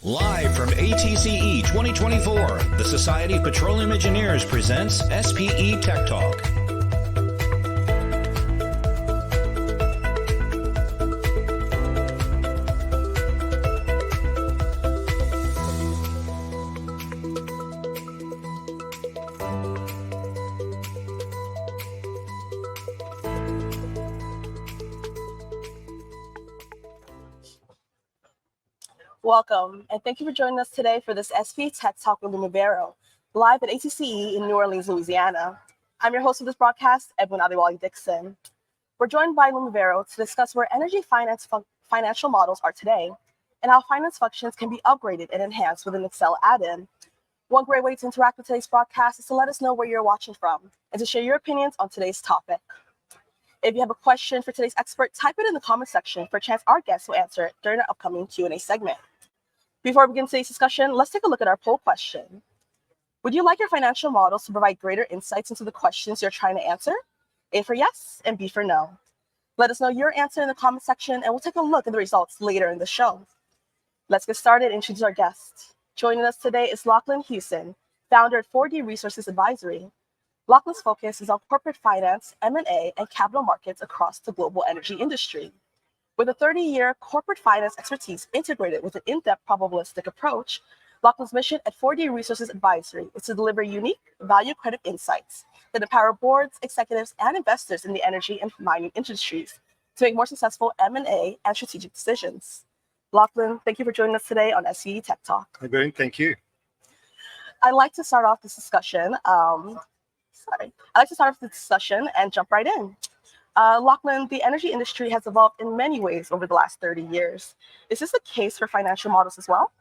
Live from ATCE 2024, the Society of Petroleum Engineers presents SPE Tech Talk. Welcome, and thank you for joining us today for this SPE Tech Talk with Lumivero, live at ATCE in New Orleans, Louisiana. I'm your host of this broadcast, Edwin Adewale Dixon. We're joined by Lumivero to discuss where energy financial models are today and how finance functions can be upgraded and enhanced with an Excel add-in. One great way to interact with today's broadcast is to let us know where you're watching from and to share your opinions on today's topic. If you have a question for today's expert, type it in the comment section for a chance our guests will answer it during our upcoming Q&A segment. Before we begin today's discussion, let's take a look at our poll question. Would you like your financial models to provide greater insights into the questions you're trying to answer? A for yes and B for no. Let us know your answer in the comment section and we'll take a look at the results later in the show. Let's get started and introduce our guest. Joining us today is Lachlan Hewson, founder at 4D Resources Advisory. Lachlan's focus is on corporate finance, M&A, and capital markets across the global energy industry. With a 30-year corporate finance expertise integrated with an in-depth probabilistic approach, Lachlan's mission at 4D Resources Advisory is to deliver unique, value-accretive insights that empower boards, executives, and investors in the energy and mining industries to make more successful M&A and strategic decisions. Lachlan, thank you for joining us today on SPE Tech Talk. Hey, Boone, thank you. I'd like to start off this discussion. And jump right in. Lachlan, the energy industry has evolved in many ways over the last 30 years. Is this the case for financial models as well?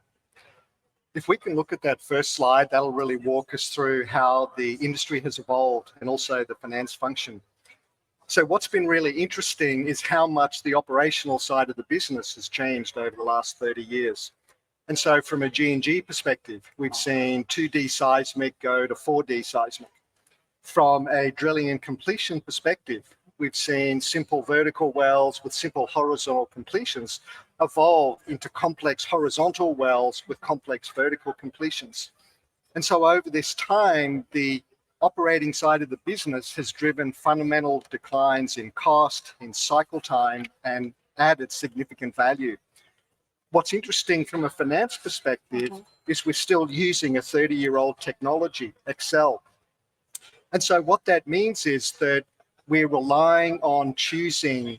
If we can look at that first slide, that'll really walk us through how the industry has evolved and also the finance function. So what's been really interesting is how much the operational side of the business has changed over the last 30 years. And so from a G&G perspective, we've seen 2D seismic go to 4D seismic. From a drilling and completion perspective, we've seen simple vertical wells with simple horizontal completions evolve into complex horizontal wells with complex vertical completions. And so over this time, the operating side of the business has driven fundamental declines in cost, in cycle time, and added significant value. What's interesting from a finance perspective is we're still using a 30-year-old technology, Excel. And so what that means is that we're relying on choosing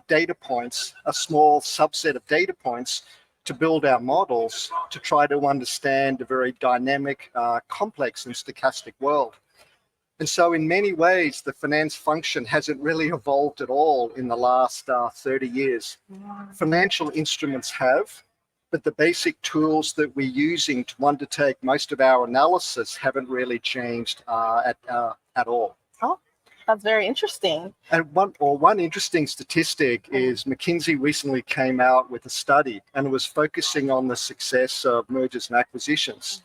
data points, a small subset of data points, to build our models to try to understand a very dynamic, complex and stochastic world. And so in many ways, the finance function hasn't really evolved at all in the last 30 years. Financial instruments have, but the basic tools that we're using to undertake most of our analysis haven't really changed at all. Oh, that's very interesting. And one interesting statistic is McKinsey recently came out with a study and it was focusing on the success of mergers and acquisitions.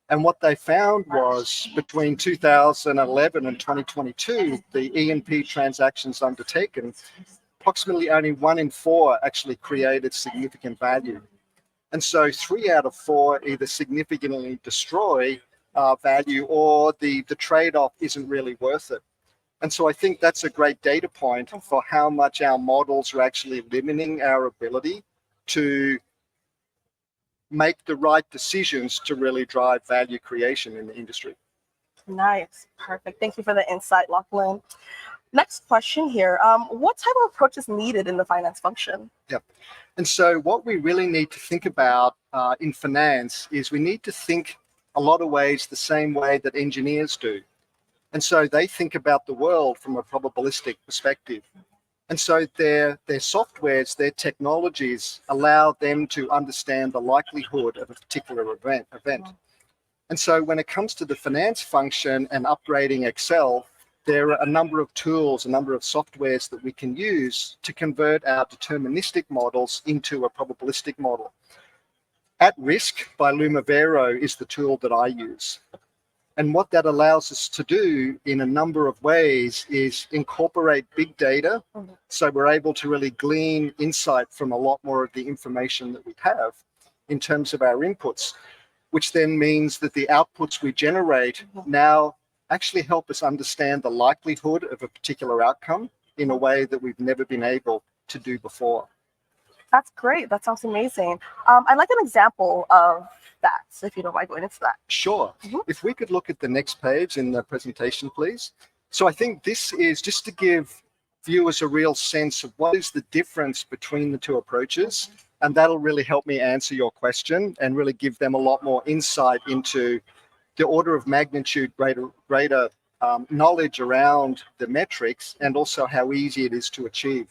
And what they found was between 2011 and 2022, the E&P transactions undertaken, approximately only 1 in 4 actually created significant value. And so 3 out of 4 either significantly destroy value or the trade-off isn't really worth it. And so I think that's a great data point for how much our models are actually limiting our ability to make the right decisions to really drive value creation in the industry. Nice, perfect. Thank you for the insight, Lachlan. Next question here. What type of approach is needed in the finance function? Yep. And so what we really need to think about in finance is we need to think a lot of ways the same way that engineers do. And so they think about the world from a probabilistic perspective. And so their softwares, their technologies allow them to understand the likelihood of a particular event. And so when it comes to the finance function and upgrading Excel, there are a number of tools, a number of softwares that we can use to convert our deterministic models into a probabilistic model. At Risk by Lumivero is the tool that I use. And what that allows us to do in a number of ways is incorporate big data. So we're able to really glean insight from a lot more of the information that we have in terms of our inputs, which then means that the outputs we generate now actually help us understand the likelihood of a particular outcome in a way that we've never been able to do before. That's great. That sounds amazing. I'd like an example of that, if you don't mind going into that. Sure. If we could look at the next page in the presentation, please. So I think this is just to give viewers a real sense of what is the difference between the two approaches. And that'll really help me answer your question and really give them a lot more insight into the order of magnitude greater knowledge around the metrics and also how easy it is to achieve.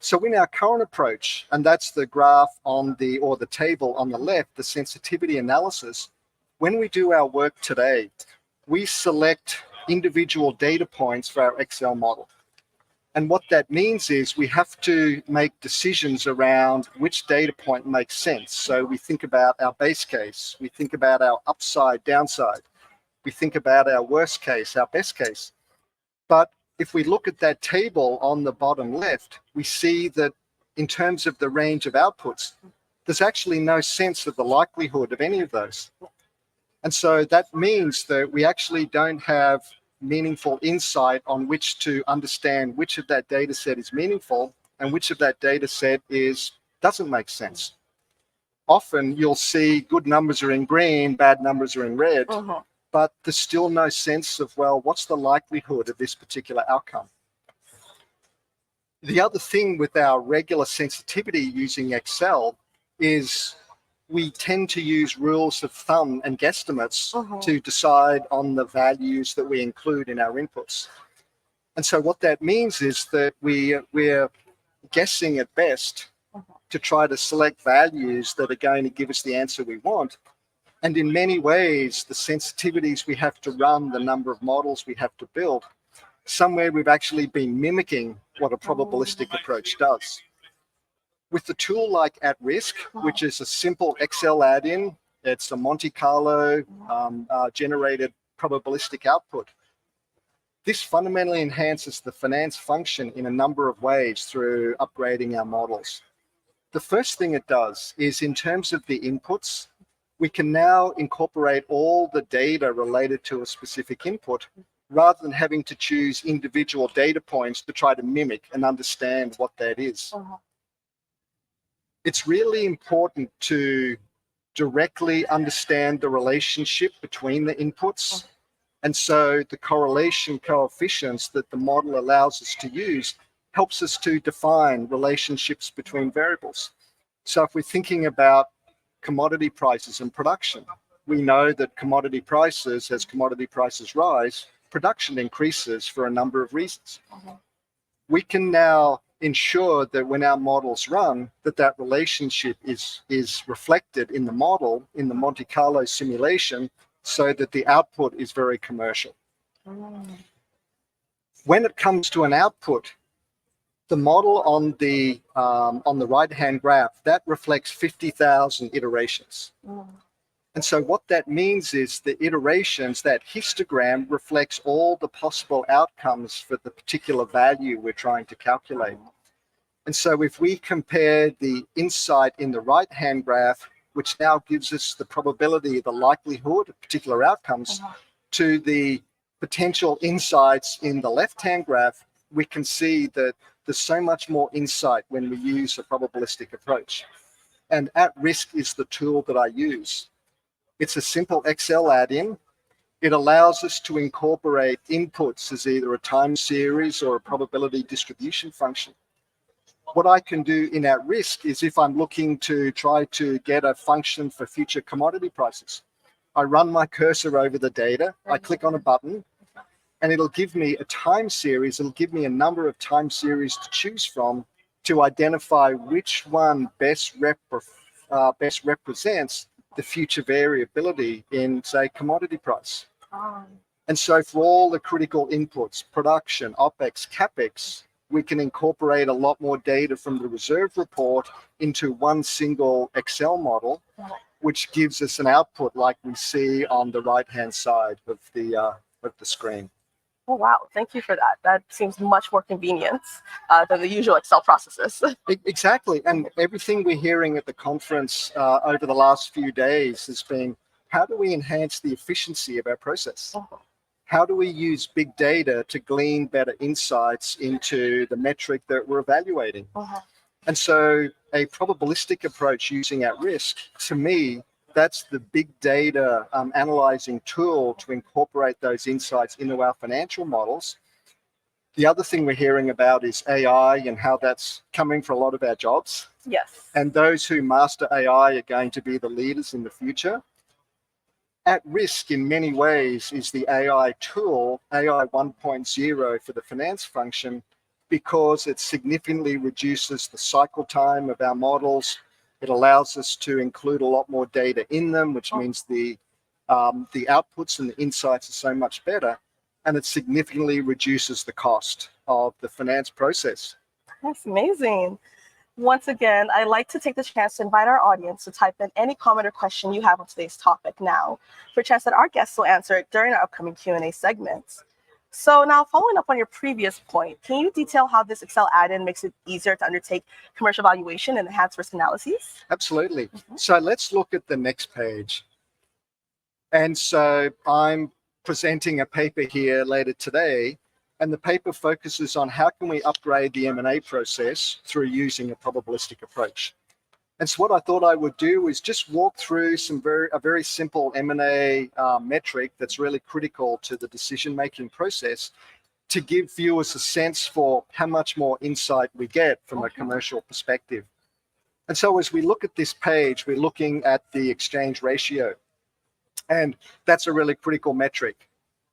So in our current approach, and that's the graph on the table on the left, the sensitivity analysis, when we do our work today, we select individual data points for our Excel model. And what that means is we have to make decisions around which data point makes sense. So we think about our base case, we think about our upside, downside, we think about our worst case, our best case. But if we look at that table on the bottom left, we see that in terms of the range of outputs, there's actually no sense of the likelihood of any of those. And so that means that we actually don't have meaningful insight on which to understand which of that data set is meaningful and which of that data set doesn't make sense. Often you'll see good numbers are in green, bad numbers are in red, but there's still no sense of, well, what's the likelihood of this particular outcome? The other thing with our regular sensitivity using Excel is we tend to use rules of thumb and guesstimates to decide on the values that we include in our inputs. And so what that means is that we're guessing at best to try to select values that are going to give us the answer we want. And in many ways, the sensitivities we have to run, the number of models we have to build, somewhere we've actually been mimicking what a probabilistic approach does. With the tool like @RISK, which is a simple Excel add-in, it's a Monte Carlo generated probabilistic output. This fundamentally enhances the finance function in a number of ways through upgrading our models. The first thing it does is in terms of the inputs, we can now incorporate all the data related to a specific input rather than having to choose individual data points to try to mimic and understand what that is. It's really important to directly understand the relationship between the inputs. And so the correlation coefficients that the model allows us to use helps us to define relationships between variables. So if we're thinking about commodity prices and production, we know that commodity prices, as commodity prices rise, production increases for a number of reasons. We can now ensure that when our models run, that relationship is reflected in the model, in the Monte Carlo simulation, so that the output is very commercial. When it comes to an output, the model on the right-hand graph, that reflects 50,000 iterations. And so what that means is the iterations, that histogram reflects all the possible outcomes for the particular value we're trying to calculate. And so if we compare the insight in the right-hand graph, which now gives us the probability, the likelihood of particular outcomes, to the potential insights in the left-hand graph, we can see that there's so much more insight when we use a probabilistic approach. And @RISK is the tool that I use. It's a simple Excel add-in. It allows us to incorporate inputs as either a time series or a probability distribution function. What I can do in @RISK is if I'm looking to try to get a function for future commodity prices, I run my cursor over the data, I click on a button, and it'll give me a time series. It'll give me a number of time series to choose from to identify which one best represents the future variability in, say, commodity price. And so for all the critical inputs, production, OPEX, CAPEX, we can incorporate a lot more data from the reserve report into one single Excel model, which gives us an output like we see on the right-hand side of the screen. Oh, wow. Thank you for that. That seems much more convenient than the usual Excel processes. Exactly. And everything we're hearing at the conference over the last few days has been, how do we enhance the efficiency of our process? How do we use big data to glean better insights into the metric that we're evaluating? And so a probabilistic approach using at risk, to me, that's the big data analyzing tool to incorporate those insights into our financial models. The other thing we're hearing about is AI and how that's coming for a lot of our jobs. Yes. And those who master AI are going to be the leaders in the future. At risk in many ways is the AI tool, AI 1.0 for the finance function, because it significantly reduces the cycle time of our models. It allows us to include a lot more data in them, which means the outputs and the insights are so much better. And it significantly reduces the cost of the finance process. That's amazing. Once again, I'd like to take the chance to invite our audience to type in any comment or question you have on today's topic now, for a chance that our guests will answer it during our upcoming Q&A segments. So now, following up on your previous point, can you detail how this Excel add-in makes it easier to undertake commercial valuation and enhanced risk analyses? Absolutely. So let's look at the next page. And so I'm presenting a paper here later today, and the paper focuses on how can we upgrade the M&A process through using a probabilistic approach. And so what I thought I would do is just walk through a very simple M&A metric that's really critical to the decision-making process to give viewers a sense for how much more insight we get from a commercial perspective. And so as we look at this page, we're looking at the exchange ratio. And that's a really critical metric.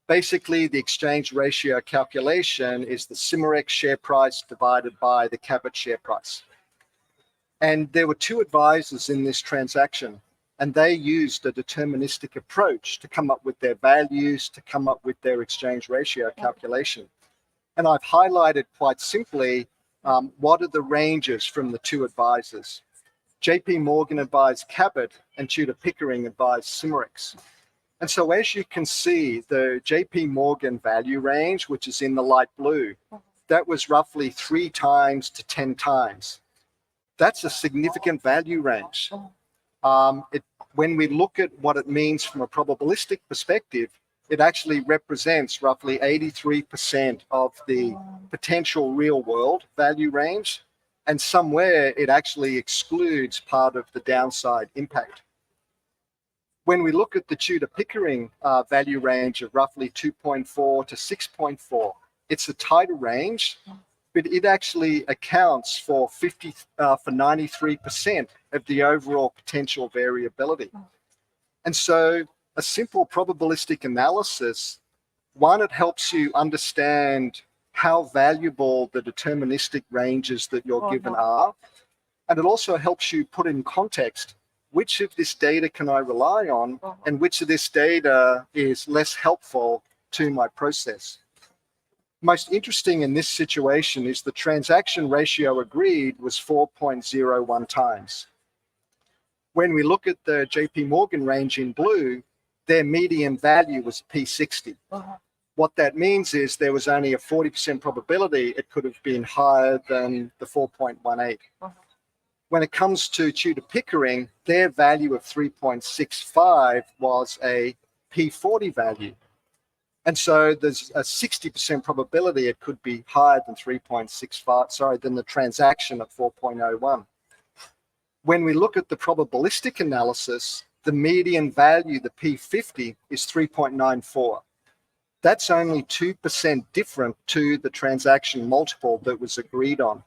Basically, the exchange ratio calculation is the Cimarex share price divided by the Cabot share price. And there were two advisors in this transaction, and they used a deterministic approach to come up with their values, to come up with their exchange ratio calculation. And I've highlighted quite simply what are the ranges from the two advisors. JP Morgan advised Cabot and Tudor Pickering advised Cimarex. And so as you can see, the JP Morgan value range, which is in the light blue, that was roughly 3 times to 10 times. That's a significant value range. When we look at what it means from a probabilistic perspective, it actually represents roughly 83% of the potential real world value range. And somewhere it actually excludes part of the downside impact. When we look at the Tudor Pickering value range of roughly 2.4 to 6.4, it's a tighter range, but it actually accounts for 93% of the overall potential variability. And so a simple probabilistic analysis, one, it helps you understand how valuable the deterministic ranges that you're given are. And it also helps you put in context which of this data can I rely on and which of this data is less helpful to my process. Most interesting in this situation is the transaction ratio agreed was 4.01 times. When we look at the JP Morgan range in blue, their median value was P60. What that means is there was only a 40% probability it could have been higher than the 4.18. When it comes to Tudor Pickering, their value of 3.65 was a P40 value. And so there's a 60% probability it could be higher than 3.65, than the transaction at 4.01. When we look at the probabilistic analysis, the median value, the P50, is 3.94. That's only 2% different to the transaction multiple that was agreed on.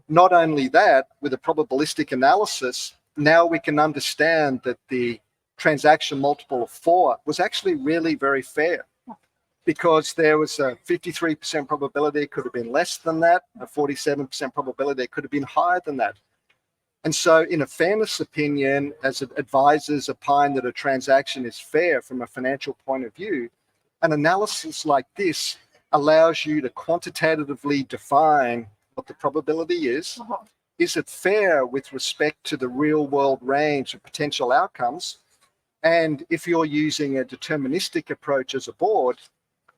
Not only that, with a probabilistic analysis, now we can understand that the transaction multiple of 4 was actually really very fair, because there was a 53% probability it could have been less than that, a 47% probability it could have been higher than that. And so in a fairness opinion, as advisors opine that a transaction is fair from a financial point of view, an analysis like this allows you to quantitatively define what the probability is. Is it fair with respect to the real world range of potential outcomes? And if you're using a deterministic approach as a board,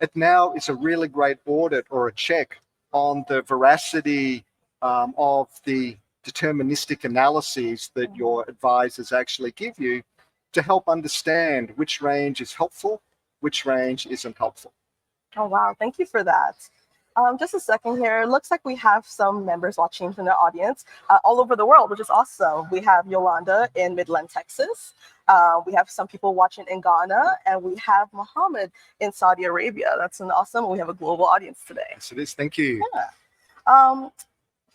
it now is a really great audit or a check on the veracity of the deterministic analyses that your advisors actually give you to help understand which range is helpful, which range isn't helpful. Oh, wow. Thank you for that. Just a second here. It looks like we have some members watching from the audience all over the world, which is awesome. We have Yolanda in Midland, Texas. We have some people watching in Ghana, and we have Mohammed in Saudi Arabia. That's an awesome. We have a global audience today. Yes, it is. Thank you. Yeah.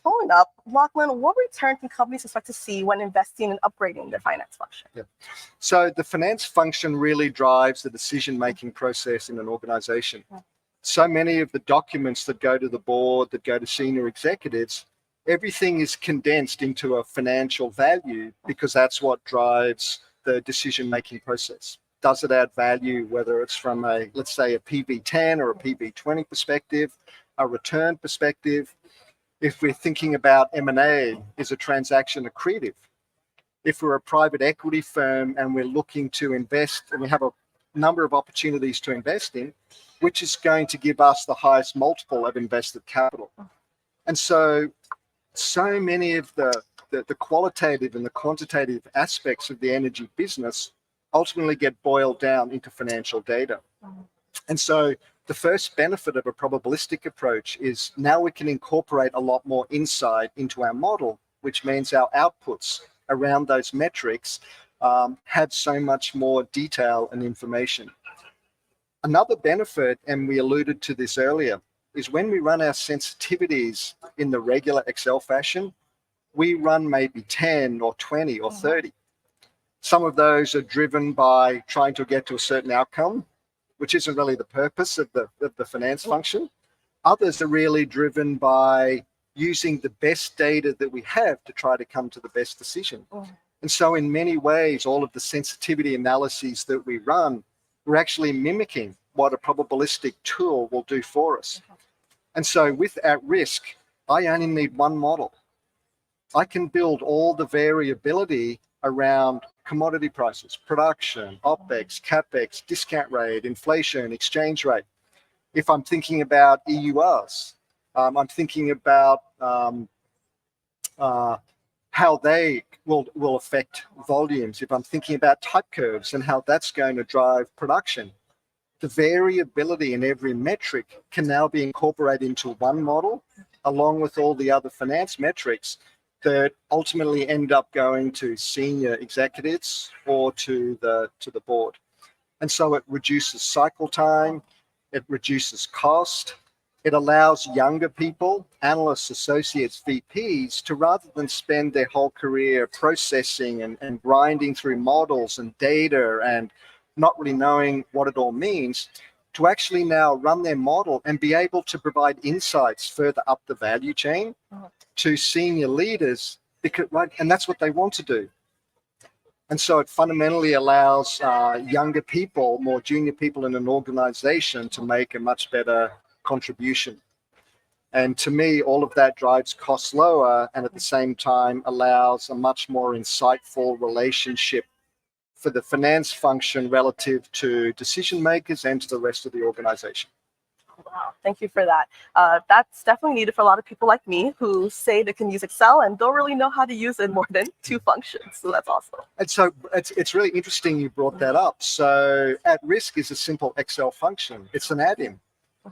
Following up, Lachlan, what return can companies expect to see when investing and upgrading their finance function? Yeah. So the finance function really drives the decision-making process in an organization. Yeah. So many of the documents that go to the board, that go to senior executives, everything is condensed into a financial value because that's what drives the decision-making process. Does it add value, whether it's from a, let's say, a PV10 or a PV20 perspective, a return perspective? If we're thinking about M&A, is a transaction accretive? If we're a private equity firm and we're looking to invest and we have a number of opportunities to invest in, which is going to give us the highest multiple of invested capital? And so many of the qualitative and the quantitative aspects of the energy business ultimately get boiled down into financial data. And so the first benefit of a probabilistic approach is now we can incorporate a lot more insight into our model, which means our outputs around those metrics have so much more detail and information. Another benefit, and we alluded to this earlier, is when we run our sensitivities in the regular Excel fashion, we run maybe 10 or 20 or 30. Some of those are driven by trying to get to a certain outcome, which isn't really the purpose of the finance function. Others are really driven by using the best data that we have to try to come to the best decision. And so in many ways, all of the sensitivity analyses that we run, we're actually mimicking what a probabilistic tool will do for us. And so with at risk, I only need one model. I can build all the variability around commodity prices, production, OPEX, CAPEX, discount rate, inflation, exchange rate. If I'm thinking about EURs, I'm thinking about how they will affect volumes. If I'm thinking about type curves and how that's going to drive production, the variability in every metric can now be incorporated into one model, along with all the other finance metrics that ultimately end up going to senior executives or to the board. And so it reduces cycle time, it reduces cost, it allows younger people, analysts, associates, VPs, to rather than spend their whole career processing and grinding through models and data and not really knowing what it all means, to actually now run their model and be able to provide insights further up the value chain to senior leaders, because, right, and that's what they want to do. And so it fundamentally allows younger people, more junior people in an organization to make a much better contribution. And to me, all of that drives costs lower and at the same time allows a much more insightful relationship for the finance function relative to decision makers and to the rest of the organization. Wow, thank you for that. That's definitely needed for a lot of people like me who say they can use Excel and don't really know how to use it more than two functions. So that's awesome. And so it's really interesting you brought that up. So at risk is a simple Excel function. It's an add-in.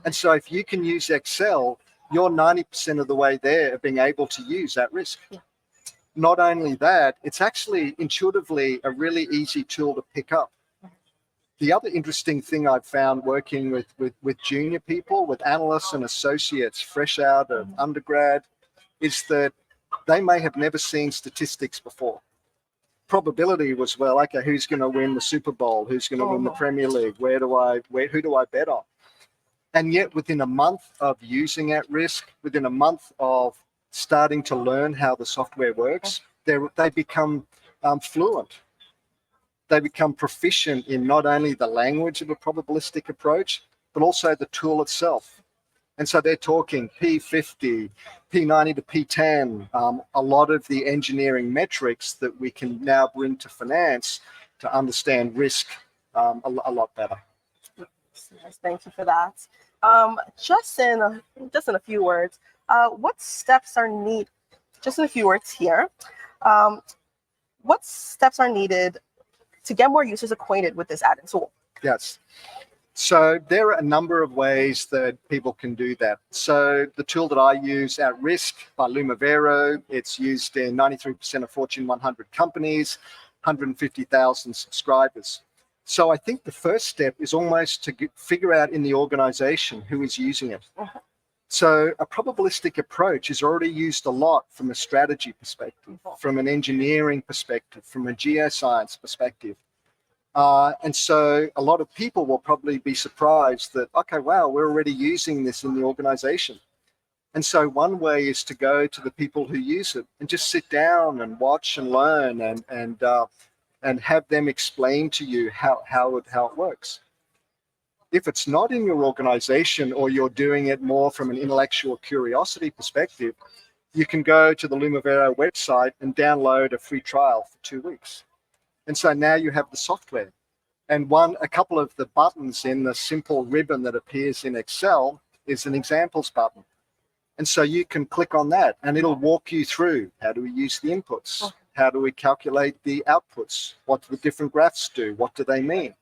And so if you can use Excel, you're 90% of the way there of being able to use at risk. Yeah. Not only that, it's actually intuitively a really easy tool to pick up. The other interesting thing I've found working with junior people, with analysts and associates fresh out of undergrad, is that they may have never seen statistics before. Probability was, well, okay, who's going to win the Super Bowl? Who's going to win the Premier League? Who do I bet on? And yet within a month of using at risk, within a month of starting to learn how the software works, they become fluent. They become proficient in not only the language of a probabilistic approach, but also the tool itself. And so they're talking P50, P90 to P10, a lot of the engineering metrics that we can now bring to finance to understand risk a lot better. Yes, thank you for that. Just in a few words, what steps are needed? Just in a few words here, um, what steps are needed to get more users acquainted with this add-in tool? Yes. So there are a number of ways that people can do that. So the tool that I use, At Risk by Lumivero, it's used in 93% of Fortune 100 companies, 150,000 subscribers. So I think the first step is almost to figure out in the organization who is using it. So a probabilistic approach is already used a lot from a strategy perspective, from an engineering perspective, from a geoscience perspective. And so a lot of people will probably be surprised that, okay, wow, we're already using this in the organization. And so one way is to go to the people who use it and just sit down and watch and learn and have them explain to you how it works. If it's not in your organization or you're doing it more from an intellectual curiosity perspective, you can go to the Lumivero website and download a free trial for 2 weeks. And so now you have the software. And a couple of the buttons in the simple ribbon that appears in Excel is an examples button. And so you can click on that and it'll walk you through how do we use the inputs? How do we calculate the outputs? What do the different graphs do? What do they mean?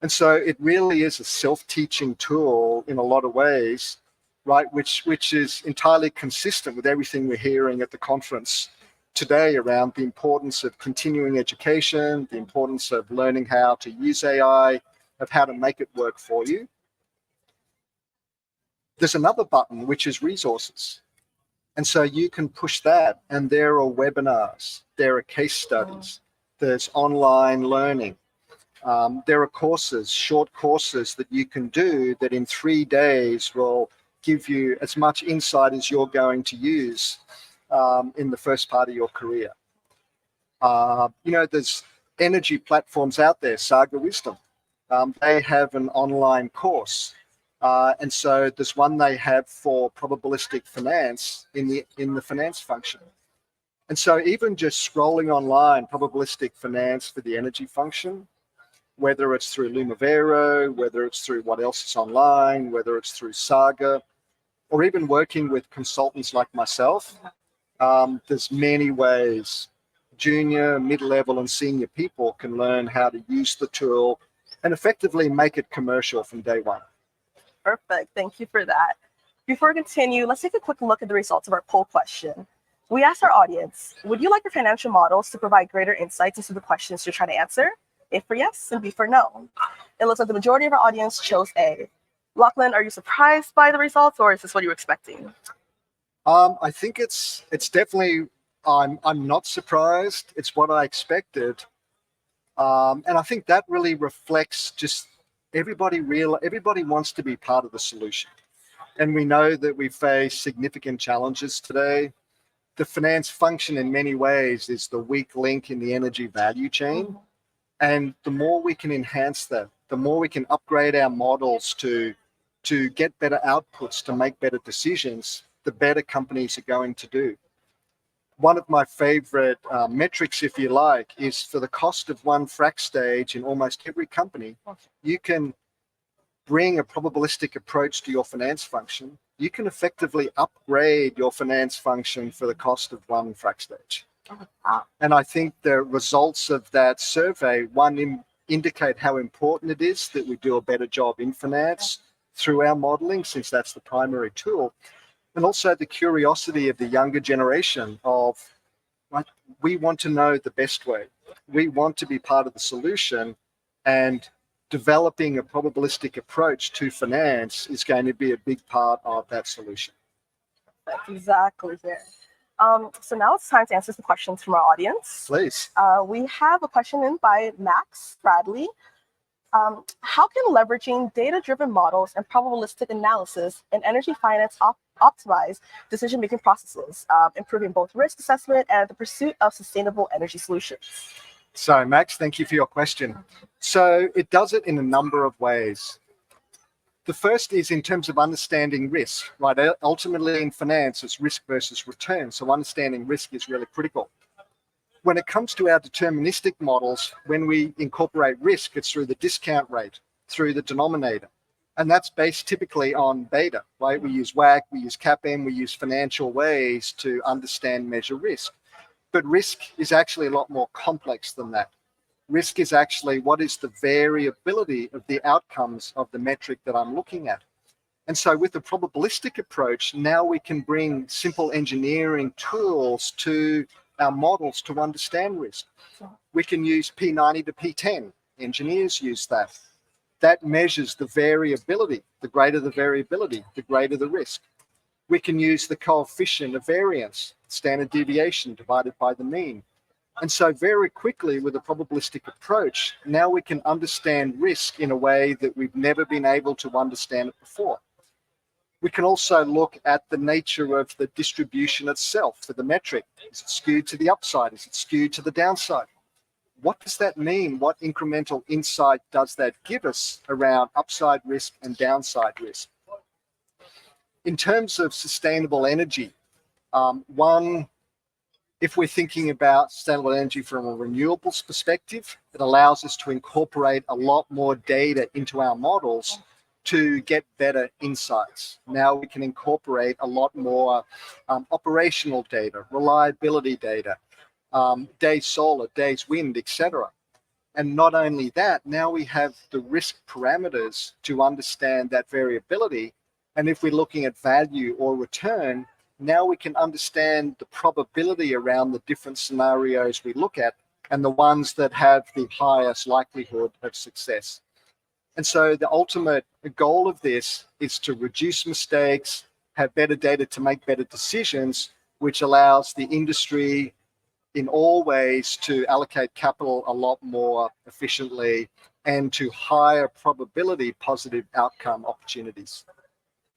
And so it really is a self-teaching tool in a lot of ways, right? Which is entirely consistent with everything we're hearing at the conference today around the importance of continuing education, the importance of learning how to use AI, of how to make it work for you. There's another button, which is resources. And so you can push that, and there are webinars, there are case studies, there's online learning. There are courses, short courses that you can do that in 3 days will give you as much insight as you're going to use in the first part of your career. There's energy platforms out there, Saga Wisdom. They have an online course. And so there's one they have for probabilistic finance in the finance function. And so even just scrolling online, probabilistic finance for the energy function, whether it's through Lumivero, whether it's through what else is online, whether it's through Saga, or even working with consultants like myself, there's many ways junior, mid-level, and senior people can learn how to use the tool and effectively make it commercial from day one. Perfect. Thank you for that. Before we continue, let's take a quick look at the results of our poll question. We asked our audience, would you like your financial models to provide greater insights into the questions you're trying to answer? A for yes and B for no. It looks like the majority of our audience chose A. Lachlan, are you surprised by the results, or is this what you were expecting? I think it's definitely, I'm not surprised. It's what I expected. And I think that really reflects just everybody wants to be part of the solution. And we know that we face significant challenges today. The finance function in many ways is the weak link in the energy value chain. And the more we can enhance that, the more we can upgrade our models to get better outputs, to make better decisions, the better companies are going to do. One of my favorite metrics, if you like, is for the cost of one frac stage in almost every company, you can bring a probabilistic approach to your finance function. You can effectively upgrade your finance function for the cost of one frac stage. And I think the results of that survey, indicate how important it is that we do a better job in finance through our modeling, since that's the primary tool. And also the curiosity of the younger generation of, like, we want to know the best way. We want to be part of the solution, and developing a probabilistic approach to finance is going to be a big part of that solution. That's exactly there. So now it's time to answer some questions from our audience. Please. We have a question in by Max Bradley. How can leveraging data-driven models and probabilistic analysis in energy finance optimize decision-making processes, improving both risk assessment and the pursuit of sustainable energy solutions? So, Max, thank you for your question. So it does it in a number of ways. The first is in terms of understanding risk, right? Ultimately in finance, it's risk versus return. So understanding risk is really critical. When it comes to our deterministic models, when we incorporate risk, it's through the discount rate, through the denominator. And that's based typically on beta, right? We use WACC, we use CAPM, we use financial ways to understand, measure risk. But risk is actually a lot more complex than that. Risk is actually what is the variability of the outcomes of the metric that I'm looking at. And so with the probabilistic approach, now we can bring simple engineering tools to our models to understand risk. We can use P90 to P10. Engineers use that. That measures the variability. The greater the variability, the greater the risk. We can use the coefficient of variance, standard deviation divided by the mean. And so very quickly with a probabilistic approach, now we can understand risk in a way that we've never been able to understand it before. We can also look at the nature of the distribution itself for the metric. Is it skewed to the upside? Is it skewed to the downside? What does that mean? What incremental insight does that give us around upside risk and downside risk? In terms of sustainable energy, if we're thinking about sustainable energy from a renewables perspective, it allows us to incorporate a lot more data into our models to get better insights. Now we can incorporate a lot more operational data, reliability data, days solar, days wind, etc. And not only that, now we have the risk parameters to understand that variability. And if we're looking at value or return, now we can understand the probability around the different scenarios we look at and the ones that have the highest likelihood of success. And so the ultimate goal of this is to reduce mistakes, have better data to make better decisions, which allows the industry in all ways to allocate capital a lot more efficiently and to higher probability positive outcome opportunities.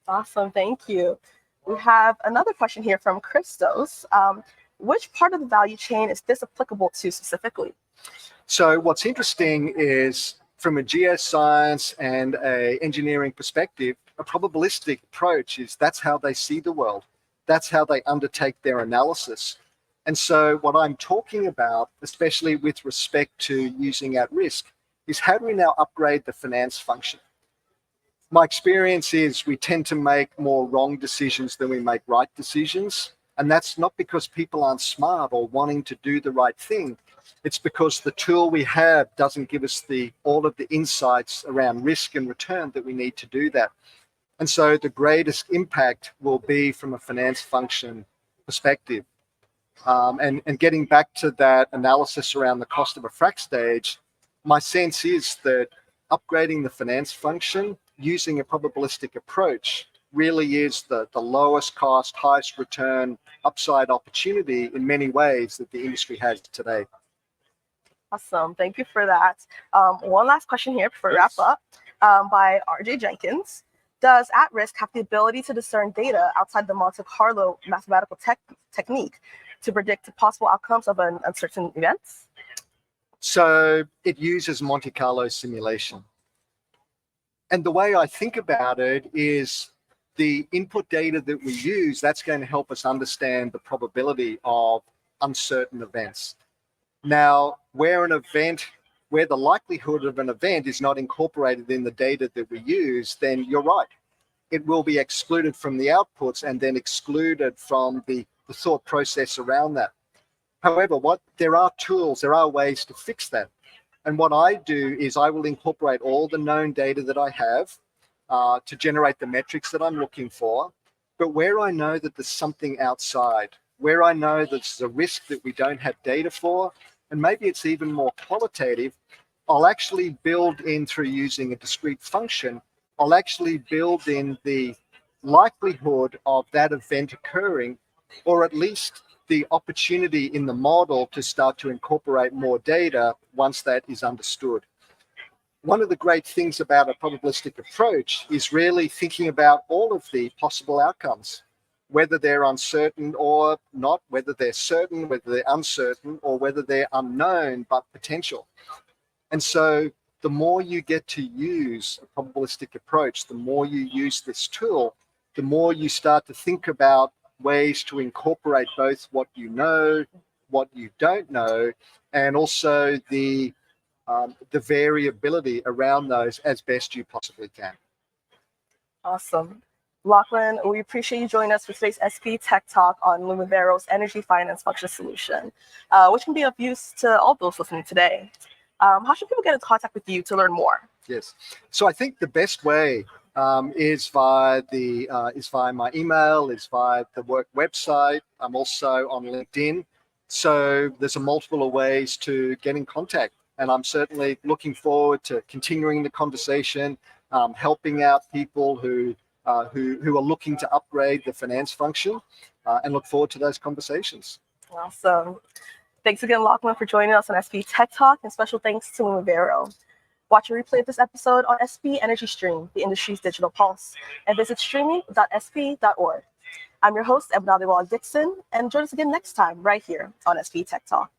Awesome, thank you. We have another question here from Christos. Which part of the value chain is this applicable to specifically? So what's interesting is from a geoscience and a engineering perspective, a probabilistic approach is that's how they see the world. That's how they undertake their analysis. And so what I'm talking about, especially with respect to using at risk, is how do we now upgrade the finance function? My experience is we tend to make more wrong decisions than we make right decisions. And that's not because people aren't smart or wanting to do the right thing. It's because the tool we have doesn't give us all of the insights around risk and return that we need to do that. And so the greatest impact will be from a finance function perspective. And getting back to that analysis around the cost of a frac stage, my sense is that upgrading the finance function using a probabilistic approach really is the lowest cost, highest return, upside opportunity in many ways that the industry has today. Awesome, thank you for that. One last question here before we wrap up by RJ Jenkins. Does at-risk have the ability to discern data outside the Monte Carlo mathematical technique to predict possible outcomes of an uncertain event? So it uses Monte Carlo simulation. And the way I think about it is the input data that we use, that's going to help us understand the probability of uncertain events. Now, where the likelihood of an event is not incorporated in the data that we use, then you're right. It will be excluded from the outputs and then excluded from the thought process around that. However, there are tools, there are ways to fix that. And what I do is I will incorporate all the known data that I have to generate the metrics that I'm looking for. But where I know that there's something outside, where I know that there's a risk that we don't have data for, and maybe it's even more qualitative, I'll actually build in through using a discrete function, I'll actually build in the likelihood of that event occurring, or at least the opportunity in the model to start to incorporate more data once that is understood. One of the great things about a probabilistic approach is really thinking about all of the possible outcomes, whether they're uncertain or not, whether they're certain, whether they're uncertain, or whether they're unknown but potential. And so the more you get to use a probabilistic approach, the more you use this tool, the more you start to think about ways to incorporate both what you know, what you don't know, and also the variability around those as best you possibly can. Awesome. Lachlan, we appreciate you joining us for today's SP Tech Talk on Lumivero's Energy Finance Function Solution, which can be of use to all those listening today. How should people get in contact with you to learn more? Yes. So I think the best way is via my email, is via the work website. I'm also on LinkedIn. So there's a multiple of ways to get in contact. And I'm certainly looking forward to continuing the conversation, helping out people who are looking to upgrade the finance function, and look forward to those conversations. Awesome. Thanks again, Lachlan, for joining us on SP Tech Talk, and special thanks to Lumivero. Watch a replay of this episode on SP Energy Stream, the industry's digital pulse, and visit streaming.sp.org. I'm your host, Ebon Adewale Dixon, and join us again next time right here on SP Tech Talk.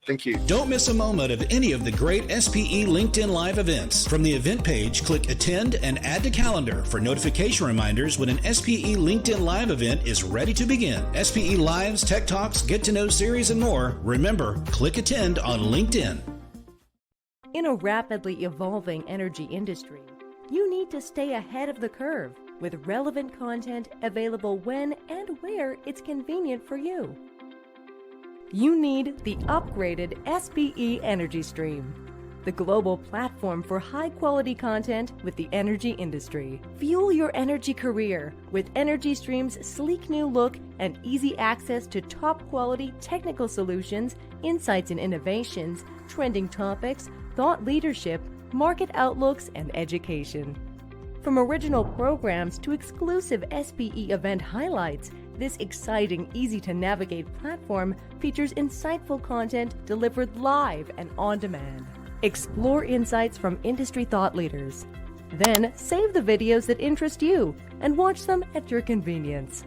Thank you. Don't miss a moment of any of the great SPE LinkedIn Live events. From the event page, click Attend and Add to Calendar for notification reminders when an SPE LinkedIn Live event is ready to begin. SPE Lives, Tech Talks, Get to Know series, and more. Remember, click Attend on LinkedIn. In a rapidly evolving energy industry, you need to stay ahead of the curve with relevant content available when and where it's convenient for you. You need the upgraded SPE Energy Stream, the global platform for high-quality content with the energy industry. Fuel your energy career with Energy Stream's sleek new look and easy access to top-quality technical solutions, insights and innovations, trending topics, thought leadership, market outlooks, and education. From original programs to exclusive SPE event highlights, this exciting, easy-to-navigate platform features insightful content delivered live and on demand. Explore insights from industry thought leaders. Then save the videos that interest you and watch them at your convenience.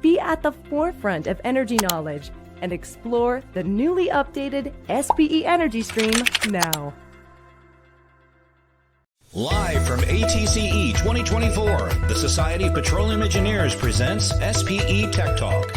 Be at the forefront of energy knowledge and explore the newly updated SPE Energy Stream now. Live from ATCE 2024, the Society of Petroleum Engineers presents SPE Tech Talk.